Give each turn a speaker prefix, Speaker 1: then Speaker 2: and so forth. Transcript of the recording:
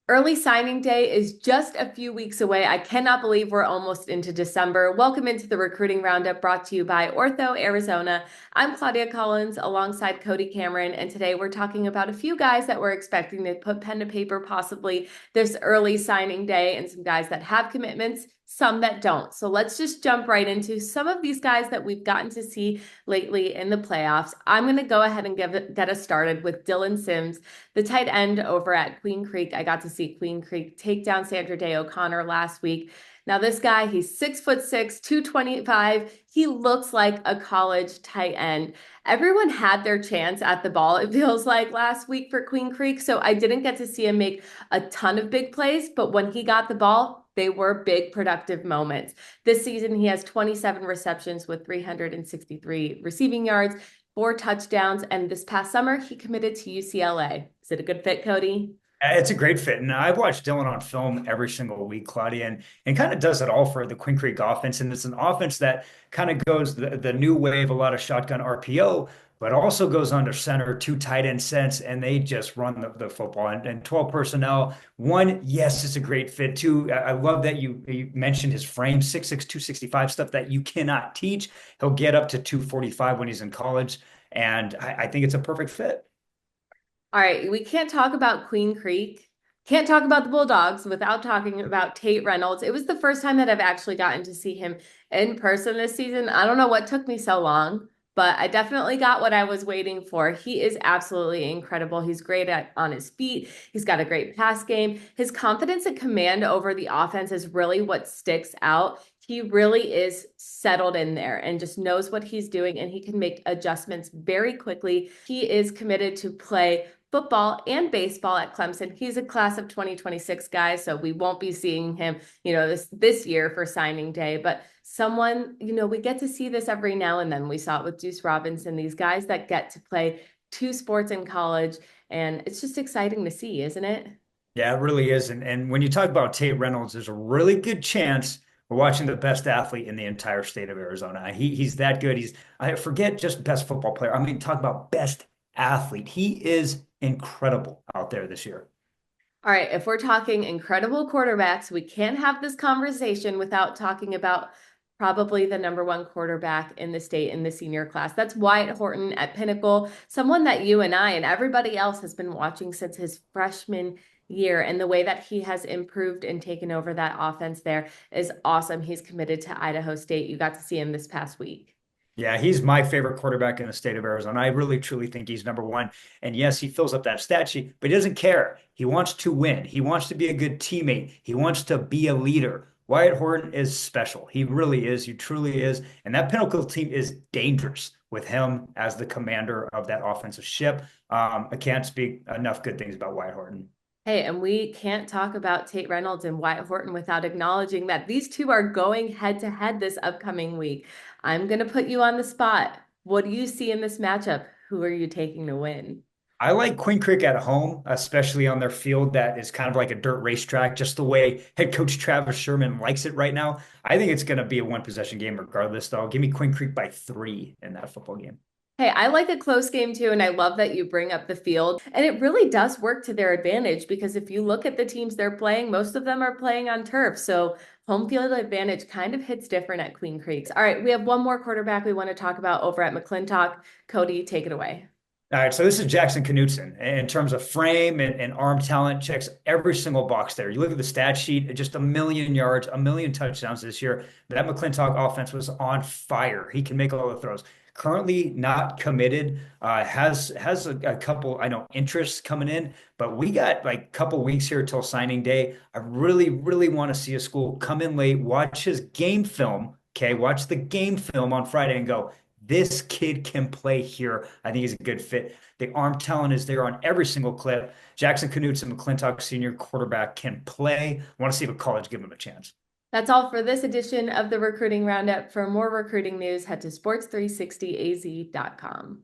Speaker 1: Early signing day is just a few weeks away. I cannot believe we're almost into December. Welcome into the Recruiting Roundup brought to you by Ortho Arizona. I'm Claudia Collins alongside Cody Cameron, and today we're talking about a few guys that we're expecting to put pen to paper possibly this early signing day, and some guys that have commitments, some that don't. So let's just jump right into some of these guys that we've gotten to see lately in the playoffs. I'm going to go ahead and get us started with Dylan Sims, the tight end over at Queen Creek. I got to see Queen Creek take down Sandra Day O'Connor last week. Now, this guy, he's 6'6", 225. He looks like a college tight end. Everyone had their chance at the ball, it feels like, last week for Queen Creek. So I didn't get to see him make a ton of big plays, but when he got the ball, they were big productive moments. This season, he has 27 receptions with 363 receiving yards, 4 touchdowns, and this past summer he committed to UCLA. Is it a good fit, Cody?
Speaker 2: It's a great fit. And I've watched Dylan on film every single week, Claudia, and kind of does it all for the Queen Creek offense. And it's an offense that kind of goes the new wave, a lot of shotgun RPO, but also goes under center, two tight end sets, and they just run the football. And 12 personnel. One, yes, it's a great fit. Two, I love that you mentioned his frame, 6'6", 265, stuff that you cannot teach. He'll get up to 245 when he's in college. And I think it's a perfect fit.
Speaker 1: All right, we can't talk about Queen Creek, can't talk about the Bulldogs without talking about Tate Reynolds. It was the first time that I've actually gotten to see him in person this season. I don't know what took me so long, but I definitely got what I was waiting for. He is absolutely incredible. He's great on his feet. He's got a great pass game. His confidence and command over the offense is really what sticks out. He really is settled in there and just knows what he's doing, and he can make adjustments very quickly. He is committed to play football and baseball at Clemson. He's a class of 2026 guy, so we won't be seeing him, this year for signing day, but someone, we get to see this every now and then. We saw it with Deuce Robinson, these guys that get to play two sports in college, and it's just exciting to see, isn't it?
Speaker 2: Yeah, it really is. And when you talk about Tate Reynolds, there's a really good chance we're watching the best athlete in the entire state of Arizona. He's that good. I forget just best football player. I mean, talk about best athlete. He is incredible out there this year.
Speaker 1: All right, if we're talking incredible quarterbacks, we can't have this conversation without talking about probably the number one quarterback in the state in the senior class. That's Wyatt Horton at Pinnacle, someone that you and I and everybody else has been watching since his freshman year. And the way that he has improved and taken over that offense there is awesome. He's committed to Idaho State. You got to see him this past week.
Speaker 2: Yeah, he's my favorite quarterback in the state of Arizona. I really truly think he's number one. And yes, he fills up that stat sheet, but he doesn't care. He wants to win. He wants to be a good teammate. He wants to be a leader. Wyatt Horton is special. He really is. He truly is. And that Pinnacle team is dangerous with him as the commander of that offensive ship. I can't speak enough good things about Wyatt Horton.
Speaker 1: Hey, and we can't talk about Tate Reynolds and Wyatt Horton without acknowledging that these two are going head to head this upcoming week. I'm going to put you on the spot. What do you see in this matchup? Who are you taking to win?
Speaker 2: I like Queen Creek at home, especially on their field that is kind of like a dirt racetrack, just the way head coach Travis Sherman likes it right now. I think it's going to be a one possession game regardless, though. Give me Queen Creek by 3 in that football game.
Speaker 1: Hey, I like a close game too, and I love that you bring up the field. And it really does work to their advantage because if you look at the teams they're playing, most of them are playing on turf. So home field advantage kind of hits different at Queen Creeks. All right, we have one more quarterback we want to talk about over at McClintock. Cody, take it away.
Speaker 2: All right, so this is Jackson Knutson. In terms of frame and arm talent, checks every single box there. You look at the stat sheet, just a million yards, a million touchdowns this year. That McClintock offense was on fire. He can make all the throws. Currently not committed, has a couple, I know, interests coming in, but we got like a couple weeks here till signing day. I really, really want to see a school come in late, watch his game film. Okay, watch the game film on Friday and go, this kid can play here. I think he's a good fit. The arm talent is there on every single clip. Jackson Knutson, McClintock senior quarterback, can play. I want to see if a college give him a chance.
Speaker 1: That's all for this edition of the Recruiting Roundup. For more recruiting news, head to sports360az.com.